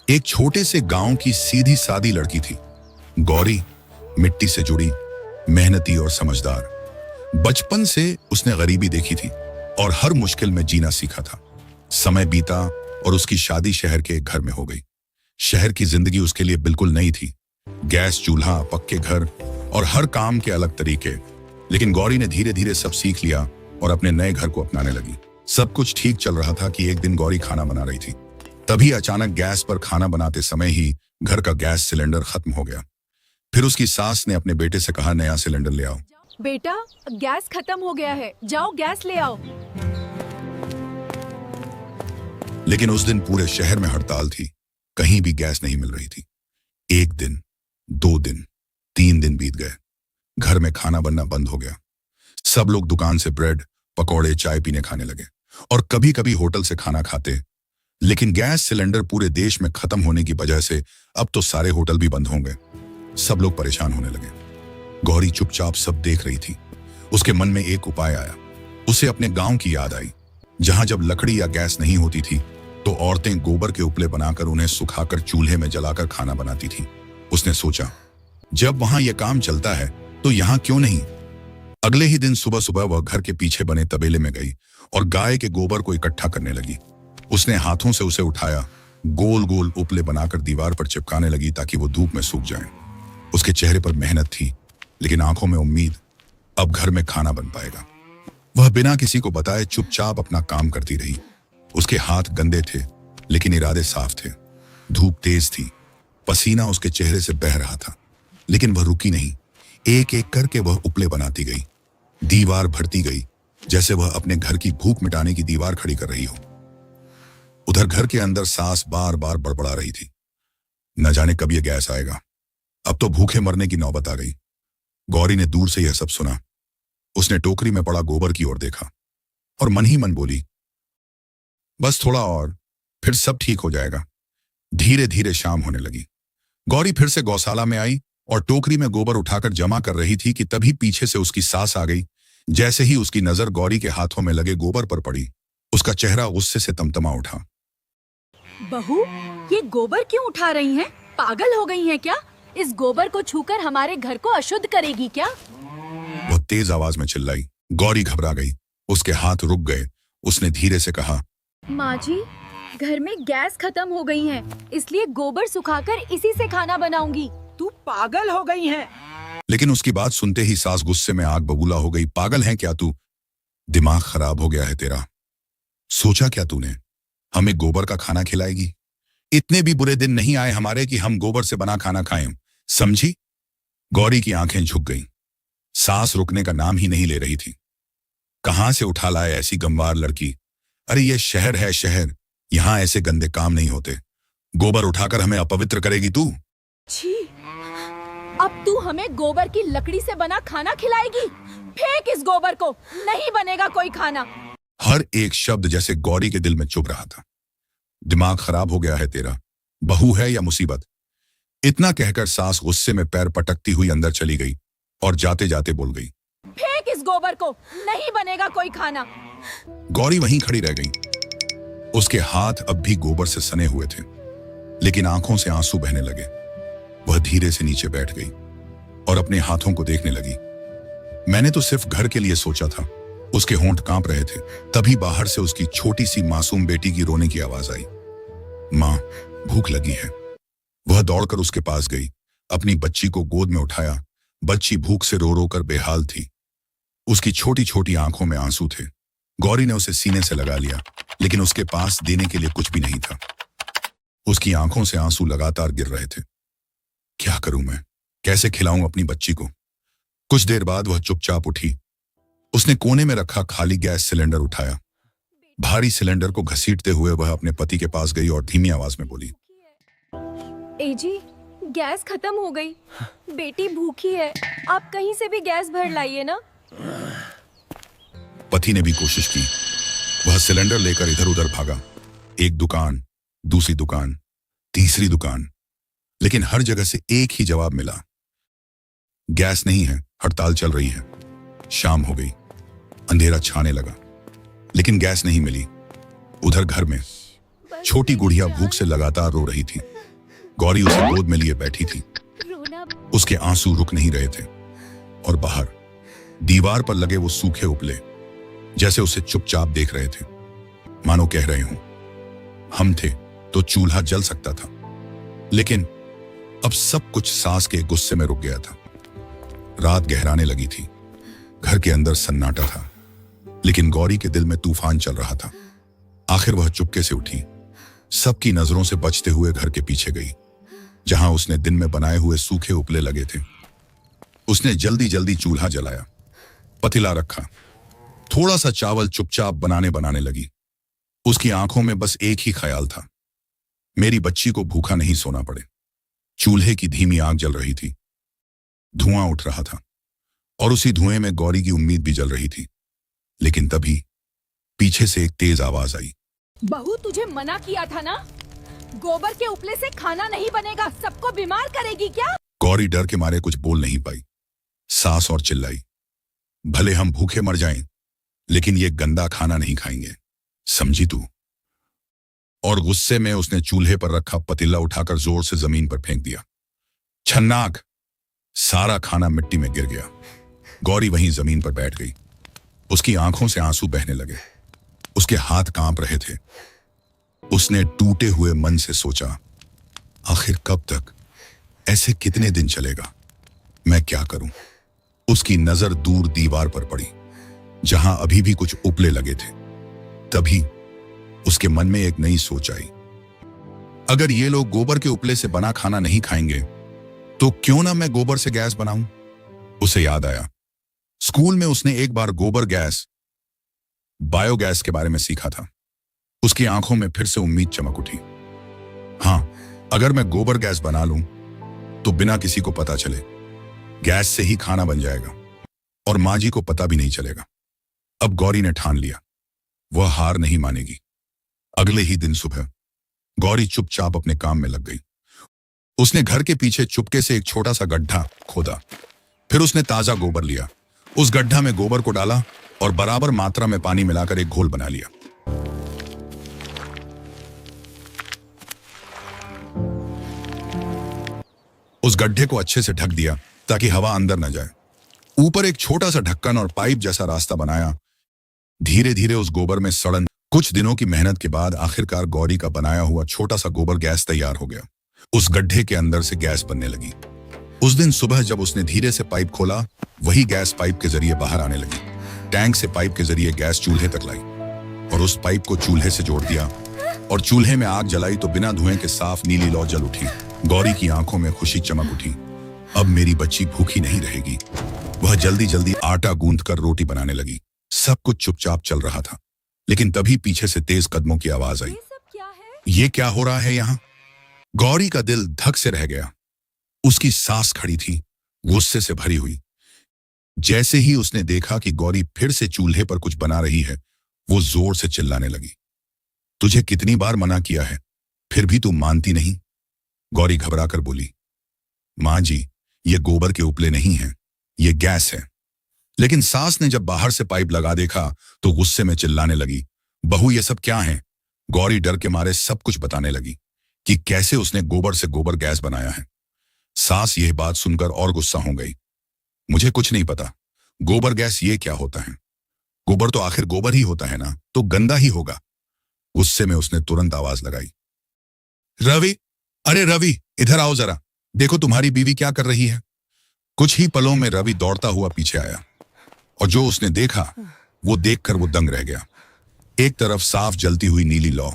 एक छोटे से गांव की सीधी सादी लड़की थी गौरी। मिट्टी से जुड़ी, मेहनती और समझदार। बचपन से उसने गरीबी देखी थी और हर मुश्किल में जीना सीखा था। समय बीता और उसकी शादी शहर के एक घर में हो गई। शहर की जिंदगी उसके लिए बिल्कुल नई थी। गैस चूल्हा, पक्के घर और हर काम के अलग तरीके। लेकिन गौरी ने धीरे धीरे सब सीख लिया और अपने नए घर को अपनाने लगी। सब कुछ ठीक चल रहा था कि एक दिन गौरी खाना बना रही थी। तभी अचानक गैस पर खाना बनाते समय ही घर का गैस सिलेंडर खत्म हो गया। फिर उसकी सास ने अपने बेटे से कहा, नया सिलेंडर ले आओ। बेटा, गैस खत्म हो गया है, जाओ गैस ले आओ। लेकिन उस दिन पूरे शहर में हड़ताल थी। कहीं भी गैस नहीं मिल रही थी। एक दिन, 2 दिन, 3 दिन बीत गए। घर में खाना बनना बंद हो गया। सब लोग दुकान से ब्रेड, पकौड़े, चाय पीने खाने लगे और कभी कभी होटल से खाना खाते। लेकिन गैस सिलेंडर पूरे देश में खत्म होने की वजह से अब तो सारे होटल भी बंद होंगे। सब लोग परेशान होने लगे। गौरी चुपचाप सब देख रही थी। उसके मन में एक उपाय आया। उसे अपने गांव की याद आई, जहां जब लकड़ी या गैस नहीं होती थी तो औरतें गोबर के उपले बनाकर उन्हें सुखाकर चूल्हे में जलाकर खाना बनाती थी। उसने सोचा, जब वहां यह काम चलता है तो यहां क्यों नहीं। अगले ही दिन सुबह सुबह वह घर के पीछे बने तबेले में गई और गाय के गोबर को इकट्ठा करने लगी। उसने हाथों से उसे उठाया, गोल गोल उपले बनाकर दीवार पर चिपकाने लगी ताकि वो धूप में सूख जाए। उसके चेहरे पर मेहनत थी, लेकिन आंखों में उम्मीद। अब घर में खाना बन पाएगा। वह बिना किसी को बताए चुपचाप अपना काम करती रही। उसके हाथ गंदे थे, लेकिन इरादे साफ थे। धूप तेज थी, पसीना उसके चेहरे से बह रहा था, लेकिन वह रुकी नहीं। एक एक करके वह उपले बनाती गई, दीवार भरती गई, जैसे वह अपने घर की भूख मिटाने की दीवार खड़ी कर रही हो। उधर घर के अंदर सास बार बार बड़बड़ा रही थी, न जाने कब यह गैस आएगा। अब तो भूखे मरने की नौबत आ गई। गौरी ने दूर से यह सब सुना। उसने टोकरी में पड़ा गोबर की ओर देखा और मन ही मन बोली, बस थोड़ा और, फिर सब ठीक हो जाएगा। धीरे धीरे शाम होने लगी। गौरी फिर से गौशाला में आई और टोकरी में गोबर उठाकर जमा कर रही थी कि तभी पीछे से उसकी सास आ गई। जैसे ही उसकी नजर गौरी के हाथों में लगे गोबर पर पड़ी, उसका चेहरा गुस्से से तमतमा उठा। बहू, ये गोबर क्यों उठा रही हैं? पागल हो गई हैं क्या? इस गोबर को छूकर हमारे घर को अशुद्ध करेगी क्या? वो तेज आवाज में चिल्लाई। गौरी घबरा गई, उसके हाथ रुक गए। उसने धीरे से कहा, माँ जी, घर में गैस खत्म हो गई है, इसलिए गोबर सुखाकर इसी से खाना बनाऊंगी। तू पागल हो गई है। लेकिन उसकी बात सुनते ही सास गुस्से में आग बबूला हो गई। पागल है क्या तू? दिमाग खराब हो गया है तेरा? सोचा क्या तूने, हमें गोबर का खाना खिलाएगी? इतने भी बुरे दिन नहीं आए हमारे कि हम गोबर से बना खाना खाएं, समझी? गौरी की आंखें झुक गईं। सास रुकने का नाम ही नहीं ले रही थी। कहां से उठा लाए ऐसी गंवार लड़की? अरे ये शहर है शहर, यहां ऐसे गंदे काम नहीं होते। गोबर उठाकर हमें अपवित्र करेगी तू? छी, अब तू हमें गोबर की लकड़ी से बना खाना खिलाएगी? फेंक इस गोबर को, नहीं बनेगा कोई खाना। हर एक शब्द जैसे गौरी के दिल में चुभ रहा था। दिमाग खराब हो गया है तेरा? बहू है या मुसीबत? इतना कहकर सास गुस्से में पैर पटकती हुई अंदर चली गई और जाते जाते बोल गई, फेंक इस गोबर को, नहीं बनेगा कोई खाना। गौरी वहीं खड़ी रह गई। उसके हाथ अब भी गोबर से सने हुए थे, लेकिन आंखों से आंसू बहने लगे। वह धीरे से नीचे बैठ गई और अपने हाथों को देखने लगी। मैंने तो सिर्फ घर के लिए सोचा था। उसके होंठ कांप रहे थे। तभी बाहर से उसकी छोटी सी मासूम बेटी की रोने की आवाज आई। माँ, भूख लगी है। वह दौड़कर उसके पास गई, अपनी बच्ची को गोद में उठाया। बच्ची भूख से रो रो कर बेहाल थी। उसकी छोटी छोटी आंखों में आंसू थे। गौरी ने उसे सीने से लगा लिया, लेकिन उसके पास देने के लिए कुछ भी नहीं था। उसकी आंखों से आंसू लगातार गिर रहे थे। क्या करूं मैं? कैसे खिलाऊं अपनी बच्ची को? कुछ देर बाद वह चुपचाप उठी। उसने कोने में रखा खाली गैस सिलेंडर उठाया। भारी सिलेंडर को घसीटते हुए वह अपने पति के पास गई और धीमी आवाज में बोली, ए जी, गैस खत्म हो गई। बेटी भूखी है, आप कहीं से भी गैस भर लाइए ना। पति ने भी कोशिश की। वह सिलेंडर लेकर इधर उधर भागा। एक दुकान, दूसरी दुकान, तीसरी दुकान, लेकिन हर जगह से एक ही जवाब मिला, गैस नहीं है, हड़ताल चल रही है। शाम हो गई, अंधेरा छाने लगा, लेकिन गैस नहीं मिली। उधर घर में छोटी गुड़िया भूख से लगातार रो रही थी। गौरी उसे गोद में लिए बैठी थी। उसके आंसू रुक नहीं रहे थे और बाहर दीवार पर लगे वो सूखे उपले जैसे उसे चुपचाप देख रहे थे, मानो कह रहे हों, हम थे तो चूल्हा जल सकता था। लेकिन अब सब कुछ सास के गुस्से में रुक गया था। रात गहराने लगी थी। घर के अंदर सन्नाटा था, लेकिन गौरी के दिल में तूफान चल रहा था। आखिर वह चुपके से उठी, सबकी नजरों से बचते हुए घर के पीछे गई, जहां उसने दिन में बनाए हुए सूखे उपले लगे थे। उसने जल्दी जल्दी चूल्हा जलाया, पतीला रखा, थोड़ा सा चावल चुपचाप बनाने लगी। उसकी आंखों में बस एक ही ख्याल था, मेरी बच्ची को भूखा नहीं सोना पड़े। चूल्हे की धीमी आग जल रही थी, धुआं उठ रहा था और उसी धुएं में गौरी की उम्मीद भी जल रही थी। लेकिन तभी पीछे से एक तेज आवाज आई। बहू, तुझे मना किया था ना, गोबर के उपले से खाना नहीं बनेगा, सबको बीमार करेगी क्या? गौरी डर के मारे कुछ बोल नहीं पाई। सास और चिल्लाई, भले हम भूखे मर जाएं, लेकिन ये गंदा खाना नहीं खाएंगे, समझी तू? और गुस्से में उसने चूल्हे पर रखा पतीला उठाकर जोर से जमीन पर फेंक दिया। छन्नाक! सारा खाना मिट्टी में गिर गया। गौरी वहीं जमीन पर बैठ गई। उसकी आंखों से आंसू बहने लगे, उसके हाथ कांप रहे थे। उसने टूटे हुए मन से सोचा, आखिर कब तक? ऐसे कितने दिन चलेगा? मैं क्या करूं? उसकी नजर दूर दीवार पर पड़ी, जहां अभी भी कुछ उपले लगे थे। तभी उसके मन में एक नई सोच आई। अगर ये लोग गोबर के उपले से बना खाना नहीं खाएंगे, तो क्यों ना मैं गोबर से गैस बनाऊं? उसे याद आया, स्कूल में उसने एक बार गोबर गैस, बायोगैस के बारे में सीखा था। उसकी आंखों में फिर से उम्मीद चमक उठी। हां, अगर मैं गोबर गैस बना लूं, तो बिना किसी को पता चले गैस से ही खाना बन जाएगा और मां जी को पता भी नहीं चलेगा। अब गौरी ने ठान लिया, वह हार नहीं मानेगी। अगले ही दिन सुबह गौरी चुपचाप अपने काम में लग गई। उसने घर के पीछे चुपके से एक छोटा सा गड्ढा खोदा। फिर उसने ताजा गोबर लिया, उस गड्ढा में गोबर को डाला और बराबर मात्रा में पानी मिलाकर एक घोल बना लिया। उस गड्ढे को अच्छे से ढक दिया ताकि हवा अंदर न जाए। ऊपर एक छोटा सा ढक्कन और पाइप जैसा रास्ता बनाया। धीरे धीरे उस गोबर में सड़न। कुछ दिनों की मेहनत के बाद आखिरकार गौरी का बनाया हुआ छोटा सा गोबर गैस तैयार हो गया। उस गड्ढे के अंदर से गैस बनने लगी। उस दिन सुबह जब उसने धीरे से पाइप खोला, वही गैस पाइप के जरिए बाहर आने लगी। टैंक से पाइप के जरिए गैस चूल्हे तक लाई और उस पाइप को चूल्हे से जोड़ दिया और चूल्हे में आग जलाई तो बिना धुएं के साफ नीली लौ जल उठी। गौरी की आंखों में खुशी चमक उठी। अब मेरी बच्ची भूखी नहीं रहेगी। वह जल्दी जल्दी आटा गूंथकर रोटी बनाने लगी। सब कुछ चुपचाप चल रहा था, लेकिन तभी पीछे से तेज कदमों की आवाज आई। ये सब क्या है? ये क्या हो रहा है यहाँ? गौरी का दिल धक से रह गया। उसकी सास खड़ी थी, गुस्से से भरी हुई। जैसे ही उसने देखा कि गौरी फिर से चूल्हे पर कुछ बना रही है, वो जोर से चिल्लाने लगी, तुझे कितनी बार मना किया है, फिर भी तू मानती नहीं? गौरी घबराकर बोली, मां जी, ये गोबर के उपले नहीं हैं, ये गैस है। लेकिन सास ने जब बाहर से पाइप लगा देखा तो गुस्से में चिल्लाने लगी, बहू ये सब क्या है? गौरी डर के मारे सब कुछ बताने लगी कि कैसे उसने गोबर से गोबर गैस बनाया है। सास यह बात सुनकर और गुस्सा हो गई, मुझे कुछ नहीं पता, गोबर गैस ये क्या होता है? गोबर तो आखिर गोबर ही होता है ना, तो गंदा ही होगा। गुस्से में उसने तुरंत आवाज लगाई, रवि, अरे रवि, इधर आओ जरा, देखो तुम्हारी बीवी क्या कर रही है। कुछ ही पलों में रवि दौड़ता हुआ पीछे आया और जो उसने देखा वो देखकर वो दंग रह गया। एक तरफ साफ जलती हुई नीली लौ